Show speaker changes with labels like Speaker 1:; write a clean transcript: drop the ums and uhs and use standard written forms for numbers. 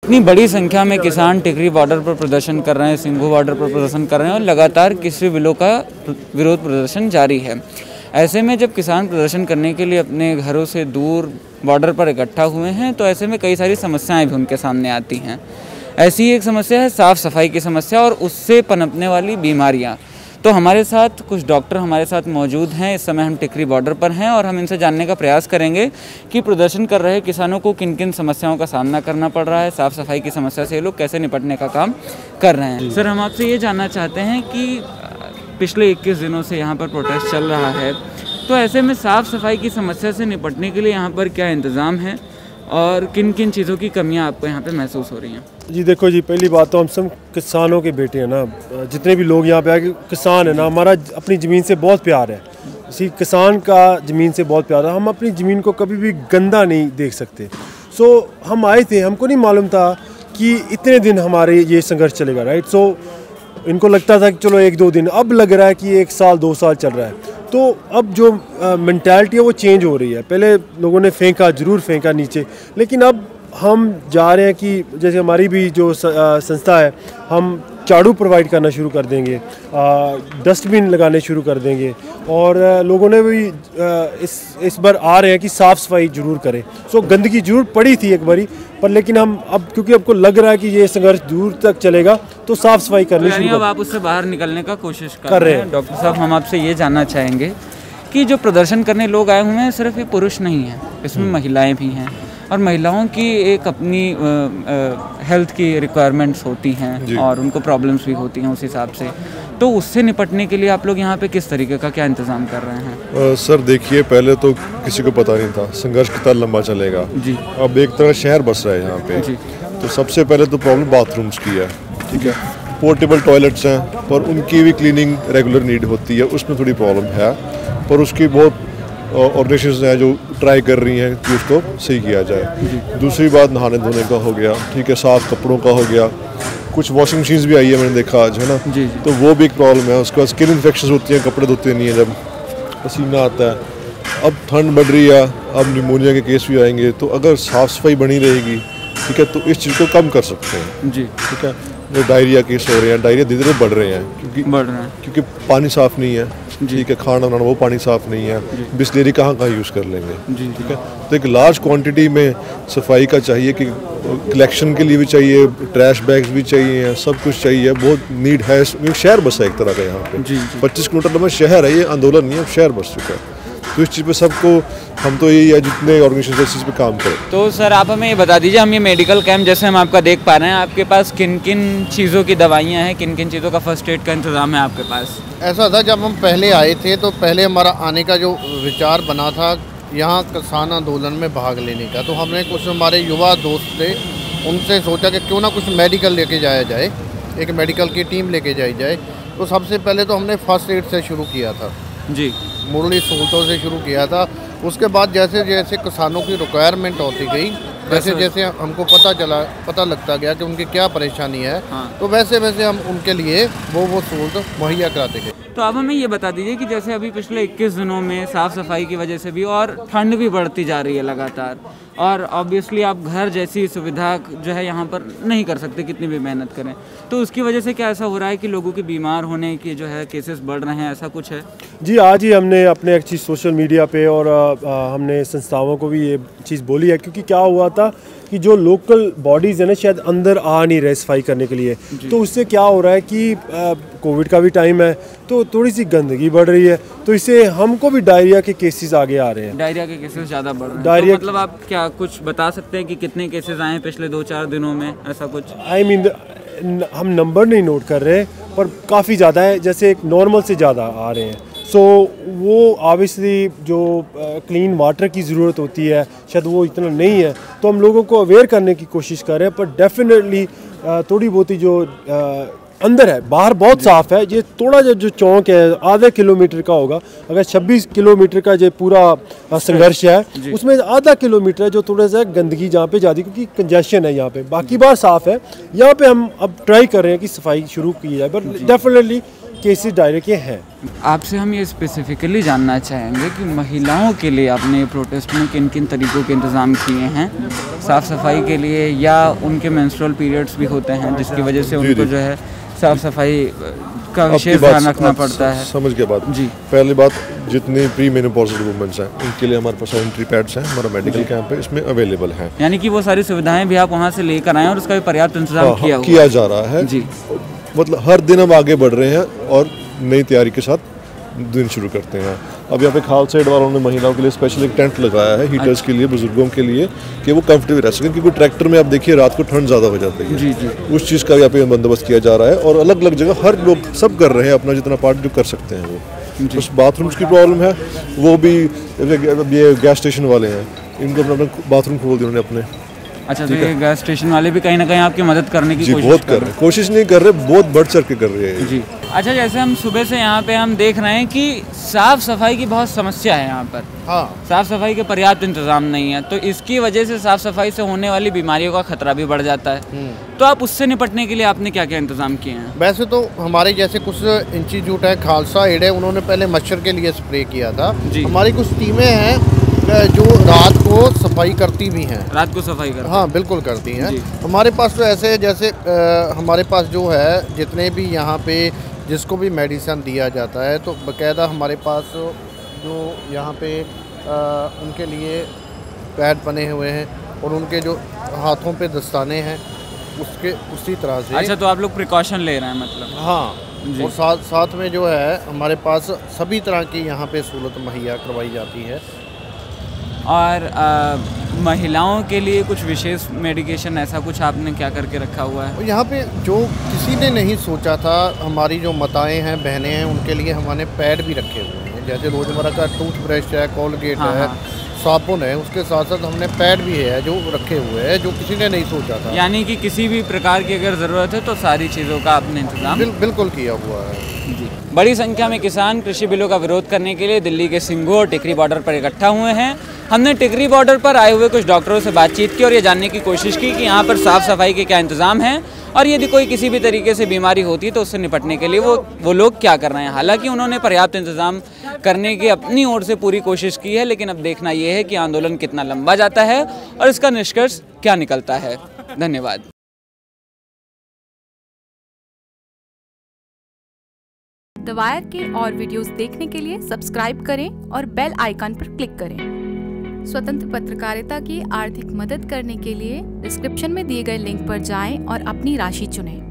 Speaker 1: इतनी बड़ी संख्या में किसान टिकरी बॉर्डर पर प्रदर्शन कर रहे हैं, सिंघू बॉर्डर पर प्रदर्शन कर रहे हैं और लगातार कृषि बिलों का विरोध प्रदर्शन जारी है। ऐसे में जब किसान प्रदर्शन करने के लिए अपने घरों से दूर बॉर्डर पर इकट्ठा हुए हैं तो ऐसे में कई सारी समस्याएं भी उनके सामने आती हैं। ऐसी एक समस्या है साफ़ सफाई की समस्या और उससे पनपने वाली बीमारियाँ। तो हमारे साथ कुछ डॉक्टर हमारे साथ मौजूद हैं। इस समय हम टिकरी बॉर्डर पर हैं और हम इनसे जानने का प्रयास करेंगे कि प्रदर्शन कर रहे किसानों को किन किन समस्याओं का सामना करना पड़ रहा है, साफ़ सफाई की समस्या से ये लोग कैसे निपटने का काम कर रहे हैं। सर, हम आपसे ये जानना चाहते हैं कि पिछले 21 दिनों से यहाँ पर प्रोटेस्ट चल रहा है, तो ऐसे में साफ़ सफाई की समस्या से निपटने के लिए यहाँ पर क्या इंतज़ाम है और किन किन चीज़ों की कमियाँ आपको यहाँ पे महसूस हो रही हैं?
Speaker 2: जी देखो जी, पहली बात तो हम सब किसानों के बेटे हैं ना, जितने भी लोग यहाँ पे आए किसान है ना, हमारा अपनी ज़मीन से बहुत प्यार है। इसी किसान का ज़मीन से बहुत प्यार है। हम अपनी ज़मीन को कभी भी गंदा नहीं देख सकते। सो हम आए थे, हमको नहीं मालूम था कि इतने दिन हमारे ये संघर्ष चलेगा, राइट। सो इनको लगता था कि चलो 1-2 दिन, अब लग रहा है कि 1 साल 2 साल चल रहा है। तो अब जो मेंटालिटी है वो चेंज हो रही है। पहले लोगों ने ज़रूर फेंका नीचे, लेकिन अब हम जा रहे हैं कि जैसे हमारी भी जो संस्था है, हम झाड़ू प्रोवाइड करना शुरू कर देंगे, डस्टबिन लगाने शुरू कर देंगे और लोगों ने भी इस बार आ रहे हैं कि साफ़ सफाई ज़रूर करें। सो गंदगी ज़रूर पड़ी थी एक बारी पर, लेकिन हम अब क्योंकि आपको लग रहा है कि ये संघर्ष दूर तक चलेगा तो साफ़ सफाई करनी शुरू।
Speaker 1: अब आप उससे बाहर निकलने का कोशिश कर रहे हैं। डॉक्टर साहब, हम आपसे ये जानना चाहेंगे कि जो प्रदर्शन करने लोग आए हुए हैं सिर्फ ये पुरुष नहीं हैं, इसमें महिलाएँ भी हैं और महिलाओं की एक अपनी हेल्थ की रिक्वायरमेंट्स होती हैं और उनको प्रॉब्लम्स भी होती हैं उस हिसाब से। तो उससे निपटने के लिए आप लोग यहाँ पे किस तरीके का क्या इंतज़ाम कर रहे हैं?
Speaker 3: सर देखिए, पहले तो किसी को पता नहीं था संघर्ष कितना लंबा चलेगा जी। अब एक तरह शहर बस रहा है यहाँ पे जी। तो सबसे पहले तो प्रॉब्लम बाथरूम्स की है, ठीक है। पोर्टेबल टॉयलेट्स हैं पर उनकी भी क्लीनिंग रेगुलर नीड होती है, उसमें थोड़ी प्रॉब्लम है। पर उसकी बहुत ऑर्गेनाइजेशन हैं जो ट्राई कर रही हैं कि उसको सही किया जाए। दूसरी बात नहाने धोने का हो गया, ठीक है, साफ़ कपड़ों का हो गया। कुछ वॉशिंग मशीन्स भी आई है, मैंने देखा आज, है ना जी। तो वो भी एक प्रॉब्लम है। उसके बाद स्किन इन्फेक्शन होती हैं, कपड़े धोते नहीं हैं जब पसीना आता है। अब ठंड बढ़ रही है, अब निमोनिया के केस भी आएंगे। तो अगर साफ़ सफाई बनी रहेगी, ठीक है, तो इस चीज़ को कम कर सकते हैं जी, ठीक है। जो डायरिया केस हो रहे हैं, डायरिया धीरे धीरे बढ़ रहे हैं क्योंकि पानी साफ़ नहीं है, ठीक है। खाना बनाना वो पानी साफ़ नहीं है, बिस्लेरी कहाँ यूज़ कर लेंगे जी, ठीक है। तो एक लार्ज क्वांटिटी में सफाई का चाहिए कि कलेक्शन के लिए भी चाहिए, ट्रैश बैग्स भी चाहिए, सब कुछ चाहिए, बहुत नीड है। शहर बसा है एक तरह का यहाँ पे 25 किलोमीटर लंबा शहर है, ये आंदोलन नहीं है, शहर बस चुका है। तो इस चीज़ पे सबको हम तो यही है जितने ऑर्गेनाइजेशन इस चीज़ पे काम करें।
Speaker 1: तो सर आप हमें ये बता दीजिए, हम ये मेडिकल कैंप जैसे हम आपका देख पा रहे हैं, आपके पास किन किन चीज़ों की दवाइयाँ हैं, किन किन चीज़ों का फर्स्ट एड का इंतज़ाम है आपके पास?
Speaker 4: ऐसा था, जब हम पहले आए थे तो पहले हमारा आने का जो विचार बना था यहाँ किसान आंदोलन में भाग लेने का, तो हमने कुछ हमारे युवा दोस्त थे उनसे सोचा कि क्यों ना कुछ मेडिकल लेके जाया जाए, एक मेडिकल की टीम लेके जाई जाए। तो सबसे पहले तो हमने फर्स्ट एड से शुरू किया था जी, मुरली सहूलतों से शुरू किया था। उसके बाद जैसे जैसे किसानों की रिक्वायरमेंट होती गई, जैसे जैसे हमको पता लगता गया कि उनकी क्या परेशानी है, तो वैसे वैसे हम उनके लिए वो सहूलत मुहैया कराते गए।
Speaker 1: तो अब हमें ये बता दीजिए कि जैसे अभी पिछले 21 दिनों में साफ़ सफाई की वजह से भी और ठंड भी बढ़ती जा रही है लगातार, और ऑब्वियसली आप घर जैसी सुविधा जो है यहाँ पर नहीं कर सकते कितनी भी मेहनत करें, तो उसकी वजह से क्या ऐसा हो रहा है कि लोगों के बीमार होने के जो है केसेस बढ़ रहे हैं, ऐसा कुछ है?
Speaker 2: जी, आज ही हमने अपने एक चीज़ सोशल मीडिया पे और हमने संस्थाओं को भी ये चीज़ बोली है, क्योंकि क्या हुआ था कि जो लोकल बॉडीज़ है ना शायद अंदर आ नहीं रहे सफाई करने के लिए। तो उससे क्या हो रहा है कि कोविड का भी टाइम है तो थोड़ी सी गंदगी बढ़ रही है, तो इससे हमको भी डायरिया के केसेस आगे आ रहे हैं।
Speaker 1: डायरिया के केसेस ज़्यादा बढ़ रहे हैं? डायरिया तो मतलब आप क्या कुछ बता सकते हैं कि कितने केसेस आए हैं पिछले 2-4 दिनों में, ऐसा कुछ?
Speaker 2: हम नंबर नहीं नोट कर रहे पर काफ़ी ज़्यादा है, जैसे एक नॉर्मल से ज़्यादा आ रहे हैं। सो वो ऑब्वियसली जो क्लीन वाटर की ज़रूरत होती है शायद वो इतना नहीं है, तो हम लोगों को अवेयर करने की कोशिश कर रहे हैं। पर डेफिनेटली थोड़ी बहुत ही जो अंदर है, बाहर बहुत साफ़ है। ये थोड़ा जो चौक है आधा किलोमीटर का होगा, अगर 26 किलोमीटर का जो पूरा संघर्ष है उसमें आधा किलोमीटर है जो थोड़ा सा गंदगी जहाँ पे ज़्यादा, क्योंकि कंजेशन है यहाँ पे, बाकी बार साफ़ है। यहाँ पे हम अब ट्राई कर रहे हैं कि सफाई शुरू की जाए, बट डेफिनेटली केसेस दायरे के हैं।
Speaker 1: आपसे हम ये स्पेसिफिकली जानना चाहेंगे कि महिलाओं के लिए आपने प्रोटेस्ट में किन किन तरीक़ों के इंतज़ाम किए हैं, साफ़ सफाई के लिए या उनके मेंस्ट्रुअल पीरियड्स भी होते हैं जिसकी वजह से उनको जो है साफ़ सफाई का विशेष ध्यान रखना पड़ता है।
Speaker 3: समझ के बाद
Speaker 1: जी,
Speaker 3: पहली बात, जितनी प्री मेनोपॉजल वुमेन्स हैं उनके लिए हमारे पास सैनिटरी पैड्स हैं, हमारा मेडिकल कैंप है, इसमें अवेलेबल हैं।
Speaker 1: यानी कि वो सारी सुविधाएं भी आप वहाँ से लेकर आएँ और उसका भी पर्याप्त इंतजाम
Speaker 3: किया जा रहा है
Speaker 1: जी।
Speaker 3: मतलब हर दिन हम आगे बढ़ रहे हैं और नई तैयारी के साथ दिन शुरू करते हैं। अब यहाँ पे खालसा एड वालों ने महिलाओं के लिए स्पेशल एक टेंट लगाया है, हीटर्स के लिए, बुजुर्गों के लिए, कि वो कंफर्टेबल रह सकें, क्योंकि ट्रैक्टर में आप देखिए रात को ठंड ज़्यादा हो जाती है।
Speaker 1: जी जी।
Speaker 3: उस चीज़ का यहाँ पे बंदोबस्त किया जा रहा है और अलग अलग जगह हर लोग सब कर रहे हैं अपना जितना पार्ट जो कर सकते हैं वो। उस बाथरूम्स की प्रॉब्लम है, वो भी ये गैस स्टेशन वाले हैं, इनको अपना अपना बाथरूम खोल दिए उन्होंने अपने।
Speaker 1: अच्छा, तो ये गैस स्टेशन वाले भी कहीं ना कहीं आपकी मदद करने की कोशिश
Speaker 3: कर रहे हैं। कोशिश नहीं कर रहे, बहुत बढ़ चढ़ के कर रहे हैं
Speaker 1: जी। अच्छा, जैसे हम सुबह से यहाँ पे हम देख रहे हैं कि साफ़ सफाई की बहुत समस्या है यहाँ पर।
Speaker 4: हाँ,
Speaker 1: साफ़ सफाई के पर्याप्त इंतजाम नहीं है, तो इसकी वजह से साफ़ सफाई से होने वाली बीमारियों का खतरा भी बढ़ जाता है। तो आप उससे निपटने के लिए आपने क्या क्या इंतजाम किए हैं?
Speaker 4: वैसे तो हमारे जैसे कुछ इंस्टीट्यूट है, खालसा एड है, उन्होंने पहले मच्छर के लिए स्प्रे किया था। हमारी कुछ टीमें हैं जो रात को सफाई करती भी हैं।
Speaker 1: रात को सफाई करती?
Speaker 4: हाँ, बिल्कुल करती हैं। हमारे पास तो ऐसे जैसे हमारे पास जो है जितने भी यहाँ पे जिसको भी मेडिसिन दिया जाता है, तो बाकायदा हमारे पास जो यहाँ पे उनके लिए पैड बने हुए हैं और उनके जो हाथों पे दस्ताने हैं उसके उसी तरह से।
Speaker 1: अच्छा, तो आप लोग प्रिकॉशन ले रहे हैं मतलब?
Speaker 4: हाँ, और साथ में जो है हमारे पास सभी तरह की यहाँ पे सहूलत मुहैया करवाई जाती है।
Speaker 1: और महिलाओं के लिए कुछ विशेष मेडिकेशन ऐसा कुछ आपने क्या करके रखा हुआ है?
Speaker 4: यहाँ पे जो किसी ने नहीं सोचा था, हमारी जो माताएं हैं, बहनें हैं, उनके लिए हमने पैड भी रखे हुए हैं। जैसे रोज़मर्रा का टूथब्रश है, कोलगेट है, साबुन है, उसके साथ साथ हमने पैड भी है जो रखे हुए हैं, जो किसी ने नहीं सोचा था।
Speaker 1: यानी कि किसी भी प्रकार की अगर ज़रूरत है तो सारी चीज़ों का आपने इंतजाम
Speaker 4: बिल्कुल किया हुआ है
Speaker 1: जी। बड़ी संख्या में किसान कृषि बिलों का विरोध करने के लिए दिल्ली के सिंघू और टिकरी बॉर्डर पर इकट्ठा हुए हैं। हमने टिकरी बॉर्डर पर आए हुए कुछ डॉक्टरों से बातचीत की और ये जानने की कोशिश की कि यहाँ पर साफ़ सफाई के क्या इंतज़ाम हैं और यदि कोई किसी भी तरीके से बीमारी होती है तो उससे निपटने के लिए वो लोग क्या कर रहे हैं। हालांकि उन्होंने पर्याप्त इंतज़ाम करने की अपनी ओर से पूरी कोशिश की है, लेकिन अब देखना ये है कि आंदोलन कितना लंबा जाता है और इसका निष्कर्ष क्या निकलता है। धन्यवाद।
Speaker 5: द वायर के और वीडियोस देखने के लिए सब्सक्राइब करें और बेल आइकन पर क्लिक करें। स्वतंत्र पत्रकारिता की आर्थिक मदद करने के लिए डिस्क्रिप्शन में दिए गए लिंक पर जाएं और अपनी राशि चुनें।